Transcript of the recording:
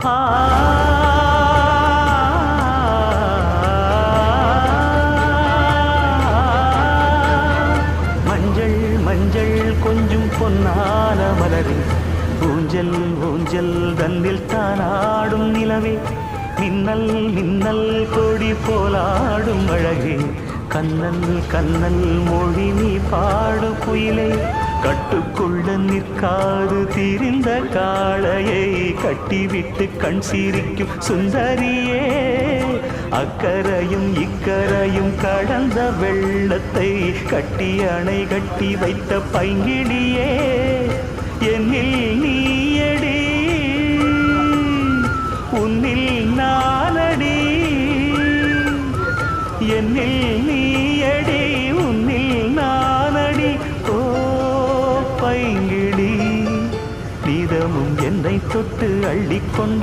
ஆ மஞ்சள் மஞ்சள் கொஞ்சம் பொன்னான மலரே ஊஞ்சல் ஊஞ்சல் தன்னில் தானாடும் நிலவே மின்னல் மின்னல் கொடி போலாடும் அழகே கண்ணல் கண்ணல் மொழி நீ பாடு குயிலே கட்டுக்குள்ள நிற்காது திரிந்த காளையை கட்டிவிட்டு கண் சிரிக்கும் சுந்தரியே அக்கரையும் இக்கரையும் கடந்த வெள்ளத்தை கட்டி அணை கட்டி வைத்த பைங்கிளியே என்னில் நீயடி உன்னில் நானடி என்னில் நீயடி உன்னில் நானடி ஓ பைங்கிளி நீதமும் என்னை தொட்டு அள்ளிக்கொண்டு